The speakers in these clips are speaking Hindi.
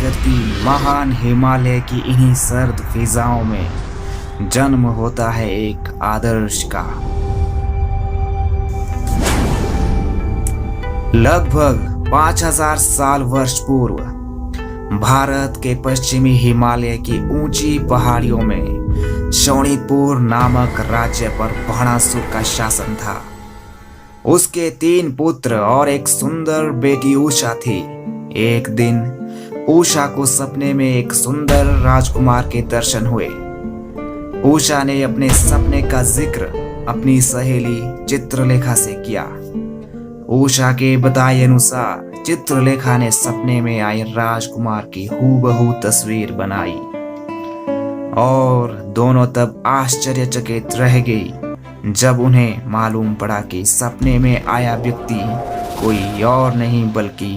करती महान हिमालय की इन्हीं सर्द फिजाओं में जन्म होता है एक आदर्श का। लगभग 5000 साल वर्ष पूर्व भारत के पश्चिमी हिमालय की ऊंची पहाड़ियों में शोणितपुर नामक राज्य पर बाणासुर का शासन था। उसके 3 पुत्र और एक सुंदर बेटी उषा थी। एक दिन उषा को सपने में एक सुंदर राजकुमार के दर्शन हुए। उषा ने अपने सपने का जिक्र अपनी सहेली चित्रलेखा से किया। उषा के बताए अनुसार चित्रलेखा ने सपने में आए राजकुमार की हूबहू तस्वीर बनाई और दोनों तब आश्चर्यचकित रह गई जब उन्हें मालूम पड़ा कि सपने में आया व्यक्ति कोई और नहीं बल्कि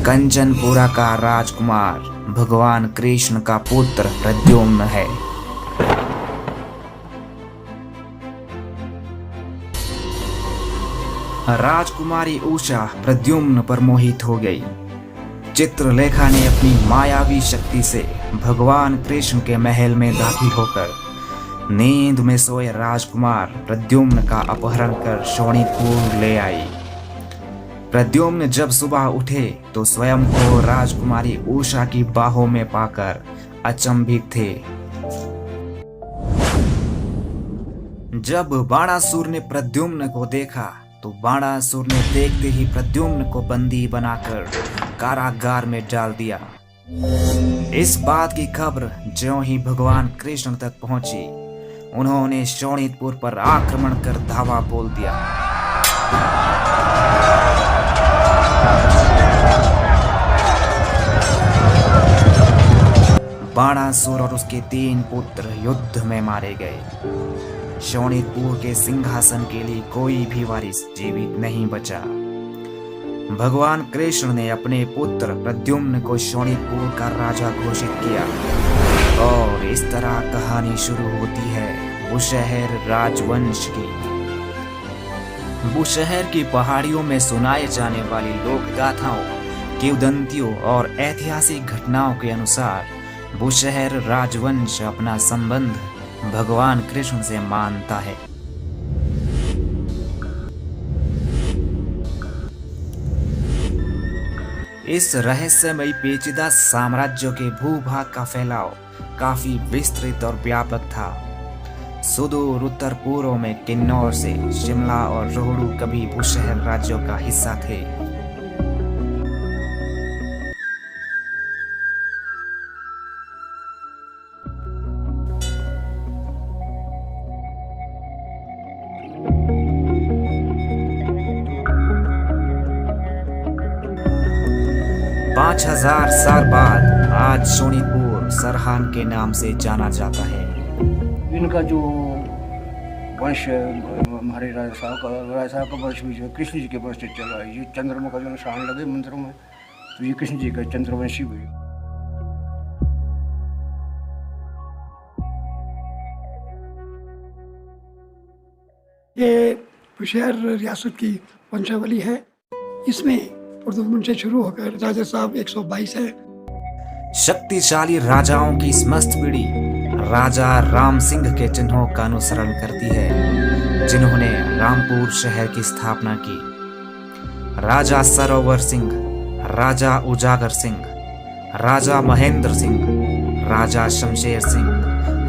कंचनपुरा का राजकुमार भगवान कृष्ण का पुत्र प्रद्युम्न है। राजकुमारी उषा प्रद्युम्न पर मोहित हो गई। चित्रलेखा ने अपनी मायावी शक्ति से भगवान कृष्ण के महल में दाखिल होकर नींद में सोए राजकुमार प्रद्युम्न का अपहरण कर शोणितपुर ले आई। प्रद्युम्न जब सुबह उठे तो स्वयं को राजकुमारी उषा की बाहों में पाकर अचंभित थे। जब बाणासुर ने प्रद्युम्न को देखा तो बाणासुर ने देखते ही प्रद्युम्न को बंदी बनाकर कारागार में डाल दिया। इस बात की खबर ज्यों ही भगवान कृष्ण तक पहुंची, उन्होंने शोणितपुर पर आक्रमण कर धावा बोल दिया। बाणासुर और उसके 3 पुत्र युद्ध में मारे गए। शोणितपुर के सिंहासन के लिए कोई भी वारिस जीवित नहीं बचा। भगवान कृष्ण ने अपने पुत्र प्रद्युम्न को शोणितपुर का राजा घोषित किया और इस तरह कहानी शुरू होती है बुशहर राजवंश की। बुशहर की पहाड़ियों में सुनाए जाने वाली लोक गाथाओं, किंवदंतियों और ऐतिहासिक घटनाओं के अनुसार बुशहर राजवंश अपना संबंध भगवान कृष्ण से मानता है। इस रहस्यमयी पेचीदा साम्राज्य के भूभाग का फैलाव काफी विस्तृत और व्यापक था। सुदूर उत्तर पूर्व में किन्नौर से शिमला और रोहड़ू कभी बुशहर राज्यों का हिस्सा थे। पांच 5000 साल बाद आज शोणितपुर सरहान के नाम से जाना जाता है। इनका जो वंश हमारे राजा साहब का वंश भी जो कृष्ण जी के वंश से चल रहा है। ये चंद्रमा का जो निशान लगे मंदिरों में, तो ये कृष्ण जी का चंद्रवंशी भी। ये बुशहर रियासत की वंशावली है। इसमें प्रद्युम्न से शुरू होकर राजा साहब 122 है। शक्तिशाली राजाओं की इस मस्त पीढ़ी राजा राम सिंह के चिन्हों का अनुसरण करती है, जिन्होंने रामपुर शहर की स्थापना की। राजा सरोवर सिंह, राजा उजागर सिंह, राजा महेंद्र सिंह, राजा शमशेर सिंह,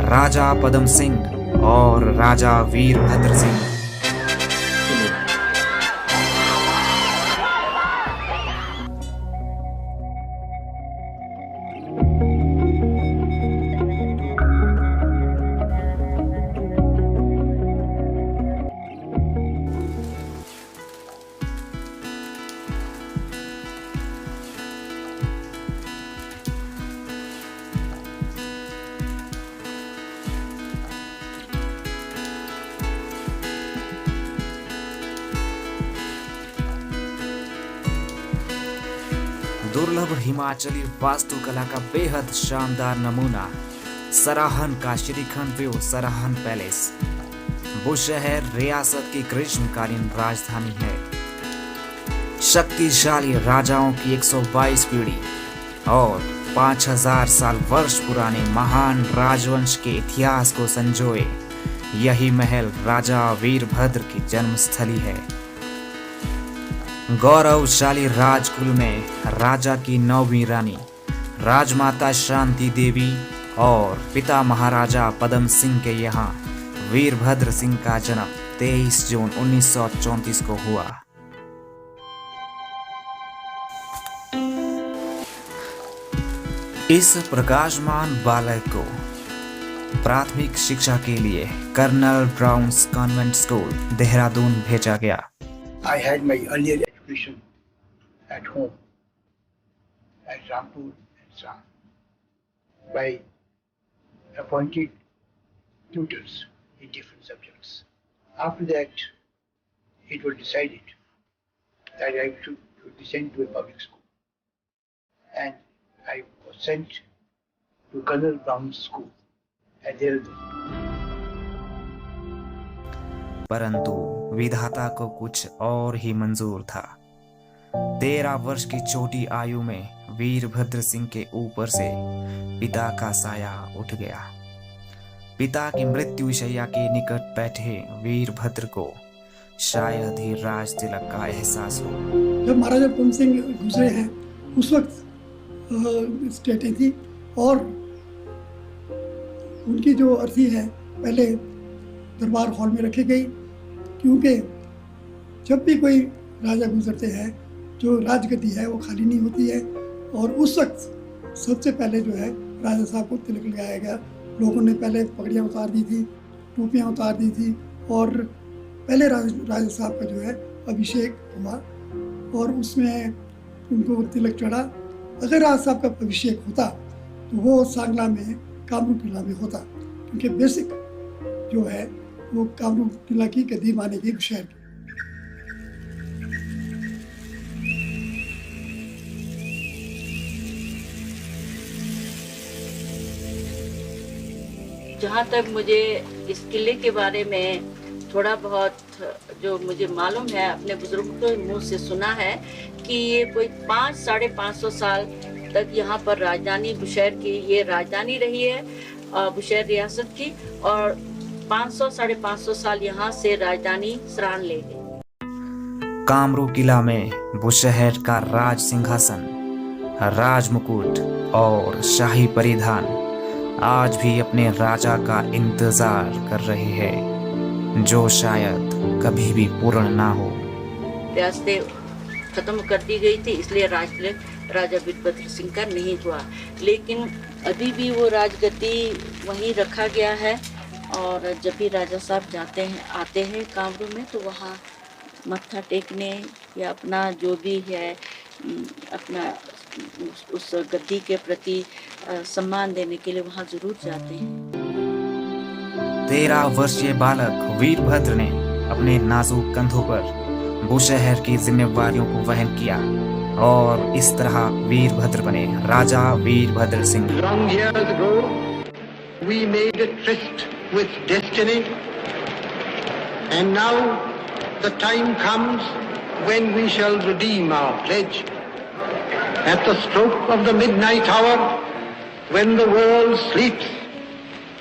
राजा पदम सिंह और राजा वीरभद्र सिंह। दुर्लभ हिमाचली वास्तुकला का बेहद शानदार नमूना सराहन का श्रीखंड व्यू सराहन पैलेस बुशहर रियासत की ग्रीष्मकालीन राजधानी है। शक्तिशाली राजाओं की 122 पीढ़ी और 5000 साल वर्ष पुराने महान राजवंश के इतिहास को संजोए यही महल राजा वीरभद्र की जन्मस्थली है। गौरवशाली राजकुल में राजा की 9वीं रानी राजमाता शांति देवी और पिता महाराजा पदम सिंह के यहाँ वीरभद्र सिंह का जन्म 23 जून 1934 को हुआ। इस प्रकाशमान बालक को प्राथमिक शिक्षा के लिए colonel Brown's convent school Dehradun भेजा गया। I had my earlier education at home at Rampur and Sran by appointed tutors in different subjects. After that, it was decided that I should be sent to a public school, and I was sent to Colonel Brown's school at Dehradun. परंतु विधाता को कुछ और ही मंजूर था। 13 वर्ष की छोटी आयु में वीरभद्र सिंह के ऊपर से पिता का साया उठ गया। पिता की मृत्युशैया के निकट बैठे वीरभद्र को शायद ही राज तिलक का एहसास हो। जब महाराजा पदम सिंह गुजरे हैं उस वक्त स्टेटें थी और उनकी जो अर्थी है पहले दरबार हॉल में रखी गई, क्योंकि जब भी कोई राजा गुजरते हैं जो राजगद्दी है वो खाली नहीं होती है। और उस वक्त सबसे पहले जो है राजा साहब को तिलक लगाया गया। लोगों ने पहले पगड़ियाँ उतार दी थी, टोपियाँ उतार दी थी और पहले राजा साहब का जो है अभिषेक हुआ और उसमें उनको तिलक चढ़ा। अगर राजा साहब का अभिषेक होता तो वो सांगला में कामरू किला में होता, क्योंकि बेसिक जो है वो कामरू किला की गद्दी मानेगी बुशहर की। जहाँ तक मुझे इस किले के बारे में थोड़ा बहुत जो मुझे मालूम है, अपने बुजुर्गों के मुंह से सुना है कि ये कोई 500-550 साल तक यहाँ पर राजधानी बुशहर की ये राजधानी रही है, बुशहर रियासत की, और 500-550 साल यहाँ से राजधानी सरान ले गई। कामरू किला में बुशहर का राज सिंहासन, राज मुकुट और शाही परिधान आज भी अपने राजा का इंतजार कर रहे हैं, जो शायद कभी भी पूर्ण ना हो। रियासतें खत्म कर दी गई थी, इसलिए राजा वीरभद्र सिंह का नहीं हुआ, लेकिन अभी भी वो राजगद्दी वहीं रखा गया है। और जब भी राजा साहब जाते हैं आते हैं कामरू में तो वहाँ मत्था टेकने या अपना जो भी है अपना उस गद्दी के प्रति सम्मान देने के लिए वहाँ जरूर जाते हैं। 13 वर्षीय बालक वीरभद्र ने अपने नाजुक कंधों पर बुशहर की जिम्मेवारियों को वहन किया और इस तरह वीरभद्र बने राजा Virbhadra Singh. Long years ago, we made a tryst with destiny, and now the time comes when we shall redeem our pledge. At the stroke of the midnight hour, when the world sleeps,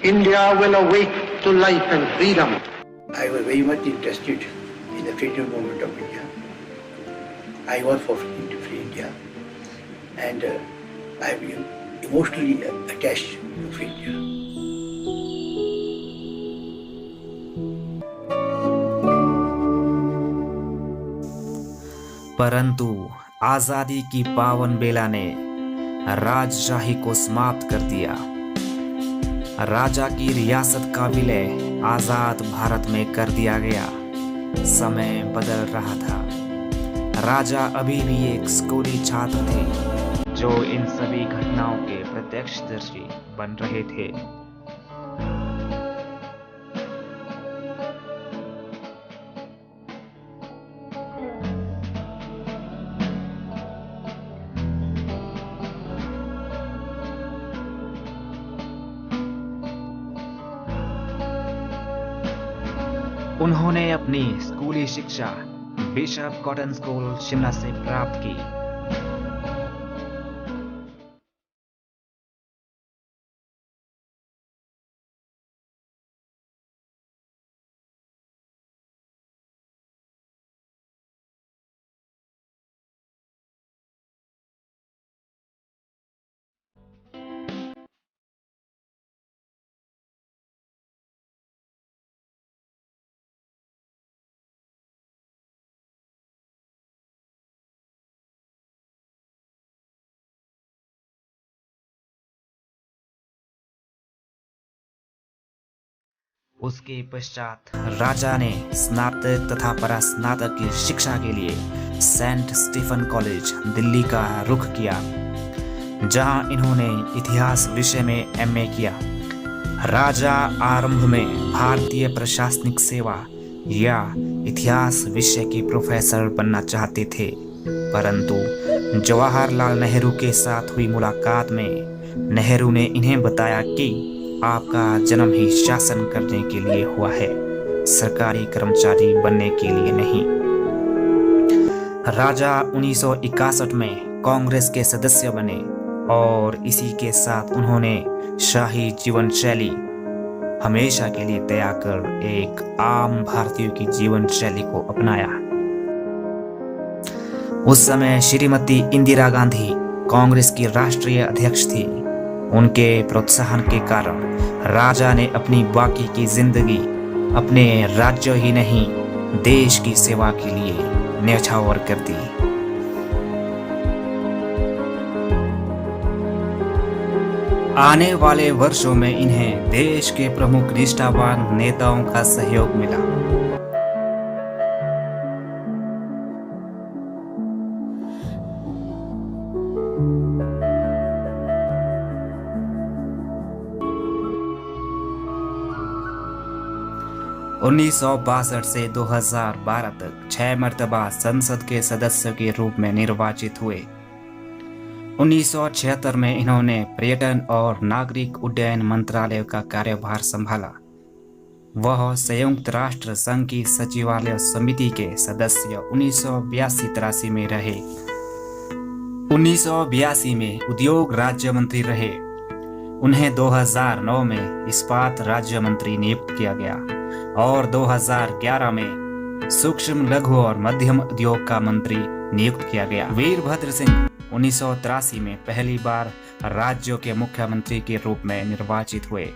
India will awake to life and freedom. I was very much interested in the freedom movement of India. I was for free India, and I am emotionally attached to free India. परंतु आजादी की पावन बेला ने राजशाही को समाप्त कर दिया। राजा की रियासत का विलय आजाद भारत में कर दिया गया। समय बदल रहा था। राजा अभी भी एक स्कूली छात्र थे जो इन सभी घटनाओं के प्रत्यक्षदर्शी बन रहे थे। उन्होंने अपनी स्कूली शिक्षा बिशप कॉटन स्कूल शिमला से प्राप्त की। उसके पश्चात राजा ने स्नातक तथा परास्नातक की शिक्षा के लिए सेंट स्टीफन कॉलेज दिल्ली का रुख किया, जहां इन्होंने इतिहास विषय में एमए किया। राजा आरंभ में भारतीय प्रशासनिक सेवा या इतिहास विषय के प्रोफेसर बनना चाहते थे, परंतु जवाहरलाल नेहरू के साथ हुई मुलाकात में नेहरू ने इन्हें बताया कि आपका जन्म ही शासन करने के लिए हुआ है, सरकारी कर्मचारी बनने के लिए नहीं। राजा 1961 में कांग्रेस के सदस्य बने और इसी के साथ उन्होंने शाही जीवन शैली हमेशा के लिए त्याग कर एक आम भारतीयों की जीवन शैली को अपनाया। उस समय श्रीमती इंदिरा गांधी कांग्रेस की राष्ट्रीय अध्यक्ष थी। उनके प्रोत्साहन के कारण राजा ने अपनी बाकी की जिंदगी अपने राज्य ही नहीं देश की सेवा के लिए न्यौछावर कर दी। आने वाले वर्षों में इन्हें देश के प्रमुख निष्ठावान नेताओं का सहयोग मिला। उन्नीस से 2012 तक 6 मर्तबा संसद के सदस्य के रूप में निर्वाचित हुए। 1976 में इन्होंने पर्यटन और नागरिक उड्डयन मंत्रालय का कार्यभार संभाला। वह संयुक्त राष्ट्र संघ की सचिवालय समिति के सदस्य 1982-83 में रहे। 1982 में उद्योग राज्य मंत्री रहे। उन्हें 2009 में इस्पात राज्य मंत्री नियुक्त किया गया और 2011 में सूक्ष्म लघु और मध्यम उद्योग का मंत्री नियुक्त किया गया। वीरभद्र सिंह 1983 में पहली बार राज्यों के मुख्यमंत्री के रूप में निर्वाचित हुए।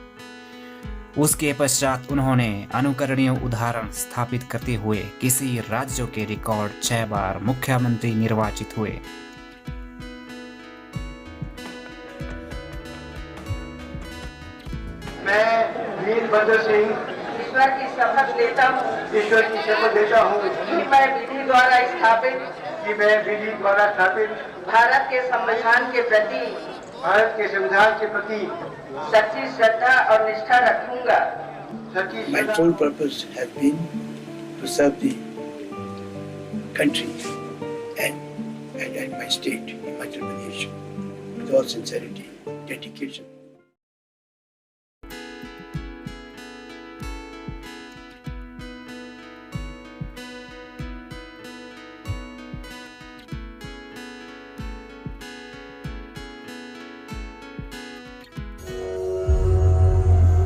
उसके पश्चात उन्होंने अनुकरणीय उदाहरण स्थापित करते हुए किसी राज्य के रिकॉर्ड 6 बार मुख्यमंत्री निर्वाचित हुए। मैं वीरभद्र सिंह ईश्वर की शपथ लेता हूँ कि मैं विधि द्वारा स्थापित भारत के संविधान के प्रति सच्ची श्रद्धा और निष्ठा रखूंगा। My sole purpose has been to serve the country and my state, Himachal Pradesh, with all sincerity, dedication.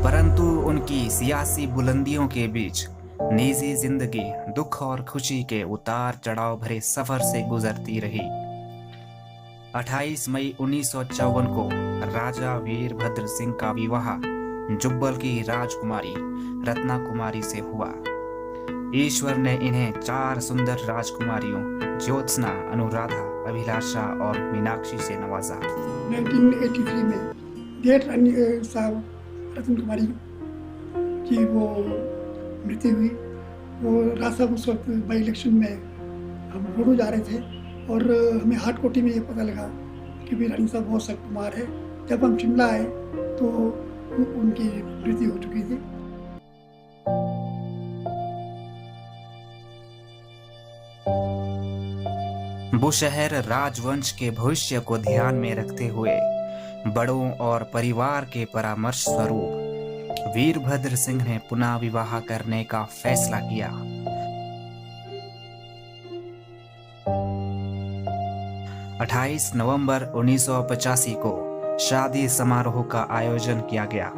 परंतु उनकी सियासी बुलंदियों के बीच निजी जिंदगी दुख और खुशी के उतार चढ़ाव भरे सफर से गुजरती रही। 28 मई 1954 को राजा वीरभद्र सिंह का विवाह जुब्बल की राजकुमारी रत्ना कुमारी से हुआ। ईश्वर ने इन्हें 4 सुंदर राजकुमारियों ज्योत्सना, अनुराधा, अभिलाषा और मीनाक्षी से नवाजा। 1983 में जेठ रानी साहब रत्न कुमारी की वो मृत्यु हुई। वो राज साहब उस वक्त बाई इलेक्शन में हम लड़ू जा रहे थे और हमें हाट कोटी में ये पता लगा कि भी रानी साहब बहुत सख्त बीमार है। जब हम शिमला आए तो उनकी मृत्यु हो चुकी थी। बुशहर राजवंश के भविष्य को ध्यान में रखते हुए बड़ों और परिवार के परामर्श स्वरूप वीरभद्र सिंह ने पुनः विवाह करने का फैसला किया। 28 नवंबर 1985 को शादी समारोह का आयोजन किया गया,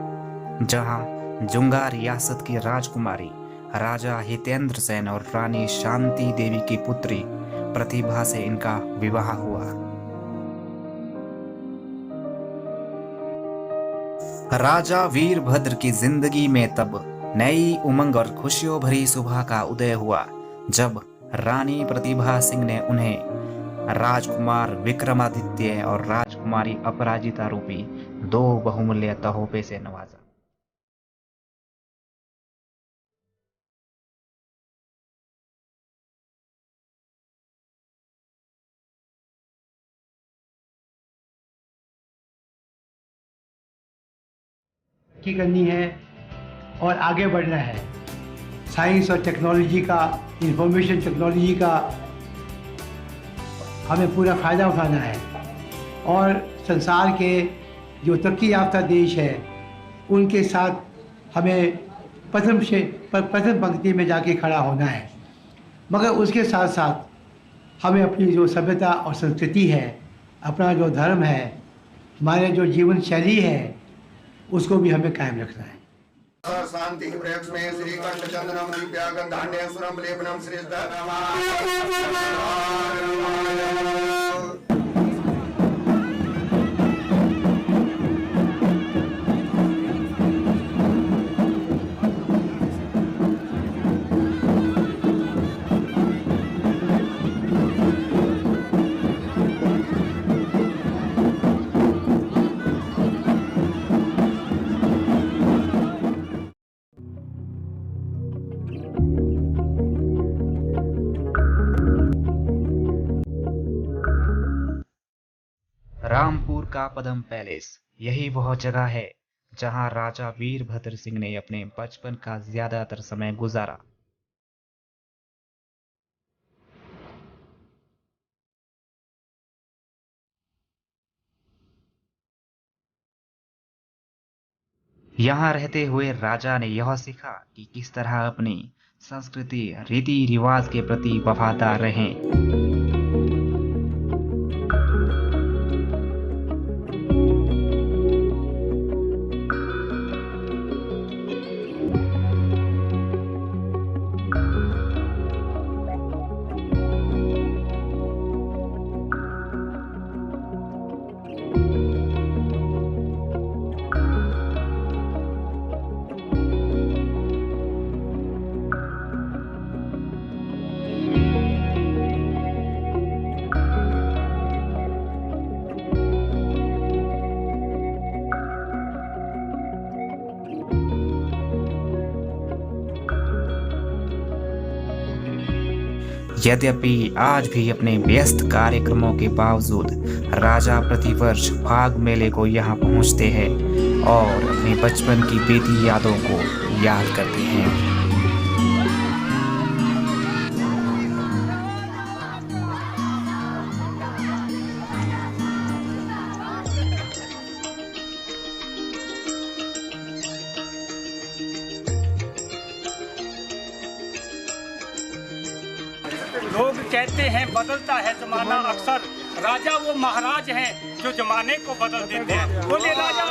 जहां जुंगा रियासत की राजकुमारी राजा हितेंद्र सेन और रानी शांति देवी की पुत्री प्रतिभा से इनका विवाह हुआ। राजा वीरभद्र की जिंदगी में तब नई उमंग और खुशियों भरी सुबह का उदय हुआ, जब रानी प्रतिभा सिंह ने उन्हें राजकुमार विक्रमादित्य और राजकुमारी अपराजिता रूपी 2 बहुमूल्य तोहफे से नवाजा। तरक्की करनी है और आगे बढ़ना है। साइंस और टेक्नोलॉजी का, इंफॉर्मेशन टेक्नोलॉजी का हमें पूरा फ़ायदा उठाना है और संसार के जो तरक्की याफ्ता देश है उनके साथ हमें प्रथम पंक्ति में जाके खड़ा होना है। मगर उसके साथ साथ हमें अपनी जो सभ्यता और संस्कृति है, अपना जो धर्म है, हमारे जो जीवन शैली है, उसको भी हमें कायम रखना है। शांति में श्री कंठचंदनम दिव्यागंधान्यसुरम लेपनम श्रेष्ठ रामपुर का पदम पैलेस, यही वह जगह है जहां राजा वीरभद्र सिंह ने अपने बचपन का ज्यादातर समय गुजारा। यहाँ रहते हुए राजा ने यह सीखा कि किस तरह अपनी संस्कृति, रीति रिवाज के प्रति वफादार रहें। यद्यपि आज भी अपने व्यस्त कार्यक्रमों के बावजूद राजा प्रतिवर्ष फाग मेले को यहाँ पहुँचते हैं और अपने बचपन की बीती यादों को याद करते हैं। लोग कहते हैं बदलता है जमाना अक्सर, राजा वो महाराज हैं जो जमाने को बदल देते हैं। बोले राजा